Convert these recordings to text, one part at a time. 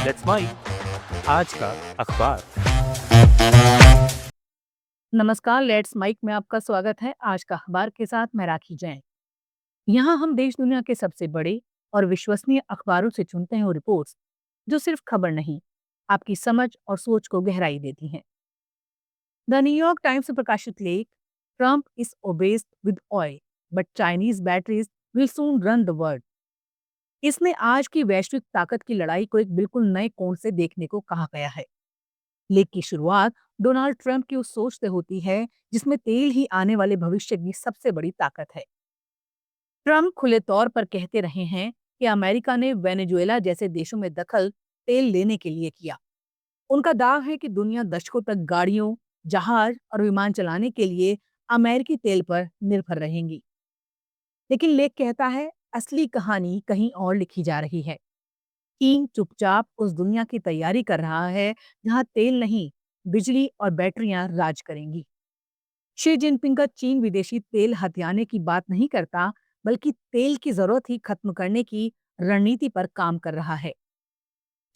Let's mic आज का अखबार। नमस्कार, लेट्स माइक में आपका स्वागत है। आज का अखबार के साथ मैं राखी जैन। यहाँ हम देश दुनिया के सबसे बड़े और विश्वसनीय अखबारों से चुनते हैं वो रिपोर्ट्स जो सिर्फ खबर नहीं, आपकी समझ और सोच को गहराई देती हैं। द न्यूयॉर्क टाइम्स में प्रकाशित लेख, Trump is obsessed with oil but Chinese batteries will soon run the world, इसने आज की वैश्विक ताकत की लड़ाई को एक बिल्कुल नए कोण से देखने को कहा गया है। लेख की शुरुआत डोनाल्ड ट्रंप की उस सोच से होती है जिसमें तेल ही आने वाले भविष्य की सबसे बड़ी ताकत है। ट्रंप खुले तौर पर कहते रहे हैं कि अमेरिका ने वेनेजुएला जैसे देशों में दखल तेल लेने के लिए किया। उनका दाव है कि दुनिया दशकों तक गाड़ियों, जहाज और विमान चलाने के लिए अमेरिकी तेल पर निर्भर रहेंगी। लेकिन लेख कहता है असली कहानी कहीं और लिखी जा रही है। चीन चुपचाप उस दुनिया की तैयारी कर रहा है जहां तेल नहीं, बिजली और बैटरियां राज करेंगी। शी जिनपिंग का चीन विदेशी तेल हथियाने की बात नहीं करता, बल्कि तेल की जरूरत ही खत्म करने की रणनीति पर काम कर रहा है।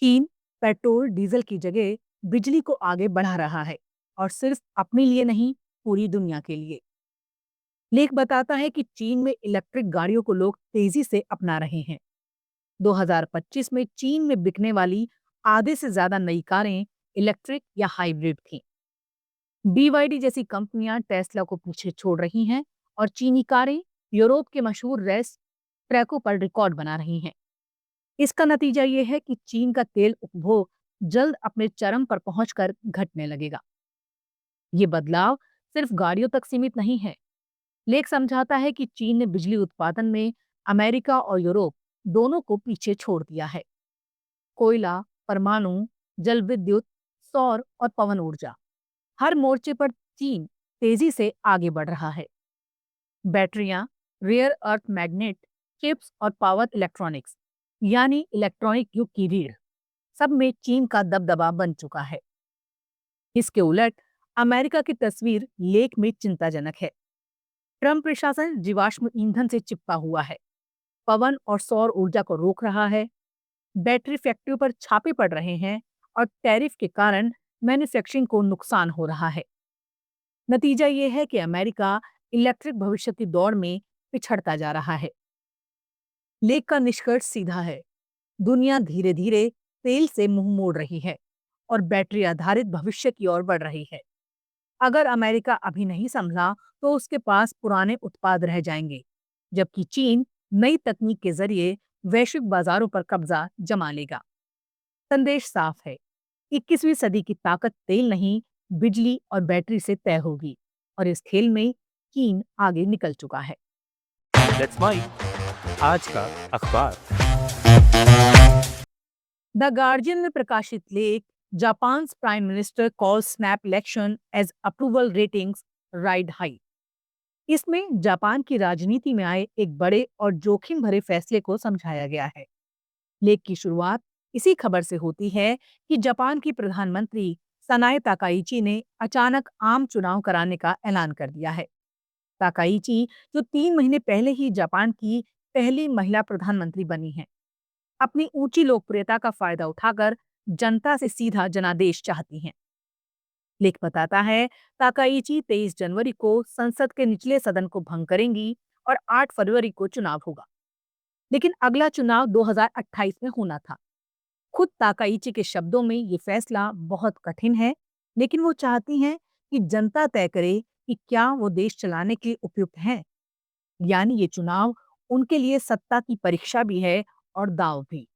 चीन पेट्रोल डीजल की जगह बिजली को आगे बढ़ा रहा है, और सिर्फ अपने लिए नहीं, पूरी दुनिया के लिए। लेख बताता है कि चीन में इलेक्ट्रिक गाड़ियों को लोग तेजी से अपना रहे हैं। 2025 में चीन में बिकने वाली आधे से ज्यादा नई कारें इलेक्ट्रिक या हाइब्रिड थीं। BYD जैसी कंपनियां टेस्ला को पीछे छोड़ रही हैं, और चीनी कारें यूरोप के मशहूर रेस ट्रैकों पर रिकॉर्ड बना रही हैं। इसका नतीजा ये है कि चीन का तेल उपभोग जल्द अपने चरम पर पहुंचकर घटने लगेगा। ये बदलाव सिर्फ गाड़ियों तक सीमित नहीं है। लेख समझाता है कि चीन ने बिजली उत्पादन में अमेरिका और यूरोप दोनों को पीछे छोड़ दिया है। कोयला, परमाणु, जल विद्युत, सौर और पवन ऊर्जा, हर मोर्चे पर चीन तेजी से आगे बढ़ रहा है। बैटरियां, रेयर अर्थ मैग्नेट, चिप्स और पावर इलेक्ट्रॉनिक्स, यानी इलेक्ट्रॉनिक युग की रीढ़, सब में चीन का दबदबा बन चुका है। इसके उलट अमेरिका की तस्वीर लेख में चिंताजनक है। ट्रंप प्रशासन जीवाश्म ईंधन से चिपका हुआ है, पवन और सौर ऊर्जा को रोक रहा है, बैटरी फैक्ट्रियों पर छापे पड़ रहे हैं, और टैरिफ के कारण मैन्युफैक्चरिंग को नुकसान हो रहा है। नतीजा ये है कि अमेरिका इलेक्ट्रिक भविष्य की दौड़ में पिछड़ता जा रहा है। लेख का निष्कर्ष सीधा है, दुनिया धीरे धीरे तेल से मुंह मोड़ रही है और बैटरी आधारित भविष्य की ओर बढ़ रही है। अगर अमेरिका अभी नहीं संभला तो उसके पास पुराने उत्पाद रह जाएंगे, जबकि चीन नई तकनीक के जरिए वैश्विक बाजारों पर कब्जा जमा लेगा। संदेश साफ है, 21वीं सदी की ताकत तेल नहीं, बिजली और बैटरी से तय होगी, और इस खेल में चीन आगे निकल चुका है। लेट्स माइक आज का अखबार। द गार्जियन में प्रकाशित लेख, Japan prime minister call snap election as approval ratings ride high, इसमें जापान की राजनीति में आए एक बड़े और जोखिम भरे फैसले को समझाया गया है। लेख की शुरुआत इसी खबर से होती है कि जापान की प्रधानमंत्री सनाए ताकाइची ने अचानक आम चुनाव कराने का ऐलान कर दिया है। ताकाइची, जो 3 महीने पहले ही जापान की पहली महिला प्रधानमंत्री बनी हैं, अपनी ऊंची लोकप्रियता का फायदा उठाकर जनता से सीधा जनादेश चाहती हैं। लेख बताता है ताकाइची 23 जनवरी को संसद के निचले सदन को भंग करेंगी और 8 फरवरी को चुनाव होगा। लेकिन अगला चुनाव 2028 में होना था। खुद ताकाइची के शब्दों में ये फैसला बहुत कठिन है, लेकिन वो चाहती हैं कि जनता तय करे कि क्या वो देश चलाने के लिए उपयुक्त हैं। यानी ये चुनाव उनके लिए सत्ता की परीक्षा भी है और दाव भी।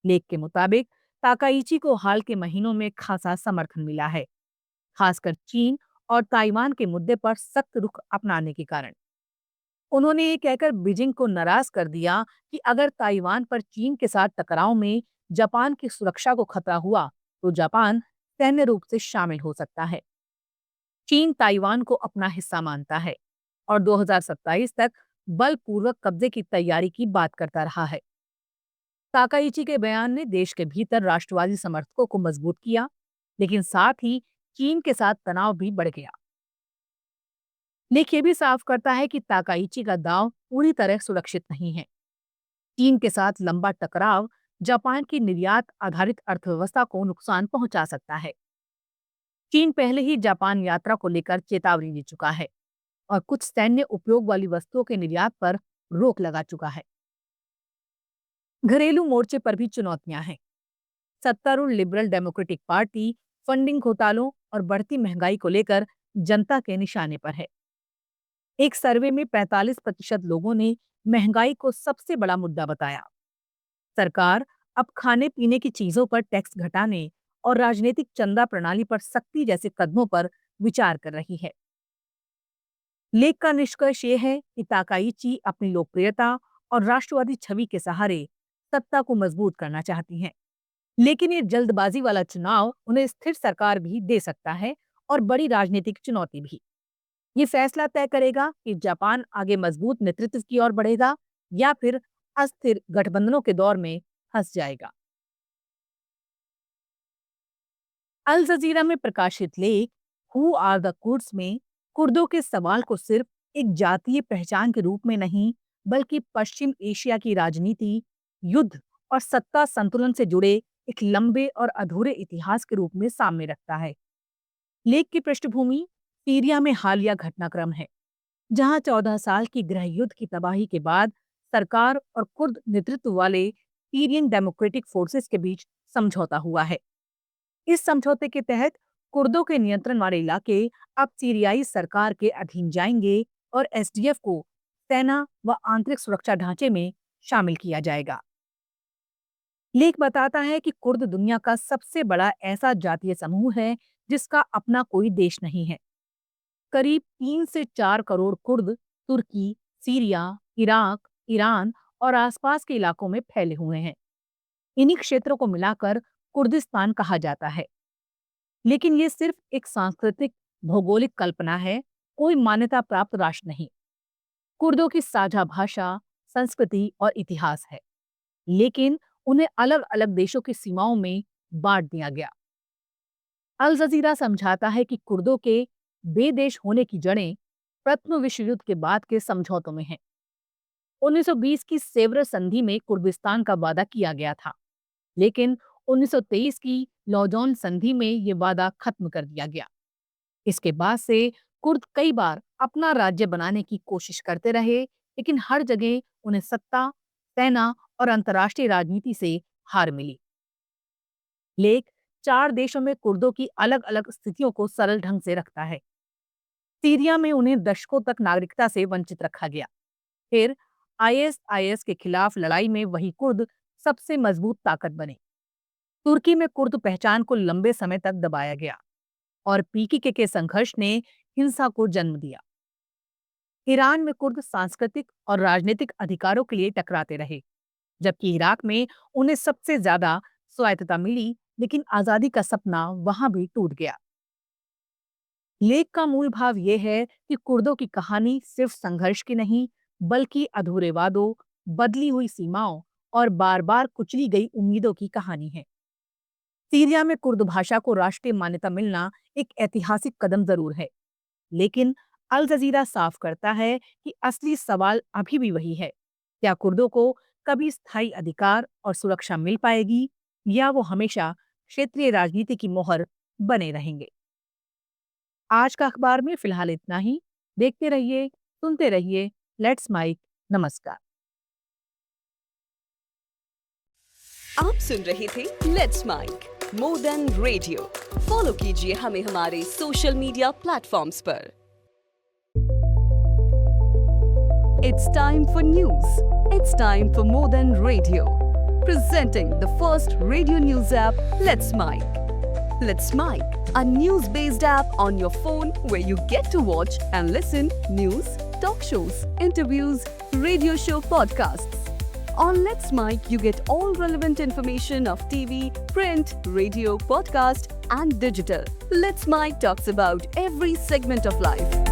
लेख के मुताबिक ताकाइची को हाल के महीनों में खासा समर्थन मिला है, खासकर चीन और ताइवान के मुद्दे पर सख्त रुख अपनाने के कारण। उन्होंने ये कहकर बीजिंग को नाराज कर दिया कि अगर ताइवान पर चीन के साथ टकराव में जापान की सुरक्षा को खतरा हुआ तो जापान सैन्य रूप से शामिल हो सकता है। चीन ताइवान को अपना हिस्सा मानता है और 2027 तक बलपूर्वक कब्जे की तैयारी की बात करता रहा है। ताकाइची के बयान ने देश के भीतर राष्ट्रवादी समर्थकों को मजबूत किया, लेकिन साथ ही चीन के साथ तनाव भी बढ़ गया। लेख ये भी साफ करता है कि ताकाइची का दांव पूरी तरह सुरक्षित नहीं है। चीन के साथ लंबा टकराव जापान की निर्यात आधारित अर्थव्यवस्था को नुकसान पहुंचा सकता है। चीन पहले ही जापान यात्रा को लेकर चेतावनी दे चुका है और कुछ सैन्य उपयोग वाली वस्तुओं के निर्यात पर रोक लगा चुका है। घरेलू मोर्चे पर भी चुनौतियां हैं। सत्तारूढ़ लिबरल डेमोक्रेटिक पार्टी फंडिंग घोटालों और बढ़ती महंगाई को लेकर जनता के निशाने पर है। एक सर्वे में 45% लोगों ने महंगाई को सबसे बड़ा मुद्दा बताया। सरकार अब खाने पीने की चीजों पर टैक्स घटाने और राजनीतिक चंदा प्रणाली पर सख्ती जैसे कदमों पर विचार कर रही है। लेख का निष्कर्ष ये है कि ताकाइची अपनी लोकप्रियता और राष्ट्रवादी छवि के सहारे सत्ता को मजबूत करना चाहती हैं, लेकिन ये जल्दबाजी वाला चुनाव उन्हें स्थिर सरकार भी दे सकता है और बड़ी राजनीतिक चुनौती भी। ये फैसला तय करेगा कि जापान आगे मजबूत नेतृत्व की ओर बढ़ेगा या फिर अस्थिर गठबंधनों के दौर में फंस जाएगा। अल जजीरा में प्रकाशित लेख हु आर द कुर्ड्स में कुर्दों के सवाल को सिर्फ एक जातीय पहचान के रूप में नहीं, बल्कि पश्चिम एशिया की राजनीति, युद्ध और सत्ता संतुलन से जुड़े एक लंबे और अधूरे इतिहास के रूप में सामने रखता है। लेख की पृष्ठभूमि सीरिया में हालिया घटनाक्रम है, जहां 14 साल की गृह युद्ध की तबाही के बाद सरकार और कुर्द नेतृत्व वाले सीरियन डेमोक्रेटिक फोर्सेस के बीच समझौता हुआ है। इस समझौते के तहत कुर्दों के नियंत्रण वाले इलाके अब सीरियाई सरकार के अधीन जाएंगे और एसडीएफ को सेना व आंतरिक सुरक्षा ढांचे में शामिल किया जाएगा। लेख बताता है कि कुर्द दुनिया का सबसे बड़ा ऐसा जातीय समूह है जिसका अपना कोई देश नहीं है। करीब 3 से 4 करोड़ कुर्द तुर्की, सीरिया, इराक, ईरान और आसपास के इलाकों में फैले हुए हैं। इन्हीं क्षेत्रों को मिलाकर कुर्दिस्तान कहा जाता है। लेकिन ये सिर्फ एक सांस्कृतिक भौगोलिक कल्पना है, कोई मान्यता प्राप्त राष्ट्र नहीं। कुर्दों की साझा भाषा, संस्कृति और इतिहास है, लेकिन उन्हें अलग अलग देशों की सीमाओं में बांट दिया गया। अल जजीरा समझाता है कि कुर्दों के बेदेश होने की जड़ें प्रथम विश्व युद्ध के बाद के समझौतों में हैं। 1920 की सेवर्स संधि में कुर्दिस्तान का वादा किया गया था, लेकिन 1923 की लौजौन संधि में ये वादा खत्म कर दिया गया। इसके बाद से कुर्द कई बार अपना राज्य बनाने की कोशिश करते रहे, लेकिन हर जगह उन्हें सत्ता, सेना और अंतर्राष्ट्रीय राजनीति से हार मिली। लेख 4 देशों में कुर्दों की अलग अलग स्थितियों को सरल ढंग से रखता है। सीरिया में उन्हें दशकों तक नागरिकता से वंचित रखा गया। फिर आईएसआईएस के खिलाफ लड़ाई में वही कुर्द सबसे मजबूत ताकत बने। तुर्की में कुर्द पहचान को लंबे समय तक दबाया गया और पीकेके के संघर्ष ने हिंसा को जन्म दिया। ईरान में कुर्द सांस्कृतिक और राजनीतिक अधिकारों के लिए टकराते रहे, जबकि इराक में उन्हें सबसे ज्यादा स्वायत्तता मिली, लेकिन आजादी का सपना वहां भी टूट गया। लेख का मूल भाव यह है कि कुर्दों की कहानी सिर्फ संघर्ष की नहीं, बल्कि अधूरे वादों, बदली हुई सीमाओं और बार बार कुचली गई उम्मीदों की कहानी है। सीरिया में कुर्द भाषा को राष्ट्रीय मान्यता मिलना एक ऐतिहासिक कदम जरूर है, लेकिन अल जजीरा साफ करता है कि असली सवाल अभी भी वही है, क्या कुर्दों को कभी स्थायी अधिकार और सुरक्षा मिल पाएगी या वो हमेशा क्षेत्रीय राजनीति की मोहर बने रहेंगे। आज का अखबार में फिलहाल इतना ही। देखते रहिए, सुनते रहिए लेट्स माइक। नमस्कार। आप सुन रहे थे let's make more than radio. Follow कीजिए हमें हमारे सोशल मीडिया प्लेटफॉर्म्स पर। It's time for news. It's time for more than radio. Presenting the first radio news app, Let's Mic. Let's Mic, a news-based app on your phone where you get to watch and listen news, talk shows, interviews, radio show podcasts. On Let's Mic, you get all relevant information of TV, print, radio, podcast, and digital. Let's Mic talks about every segment of life.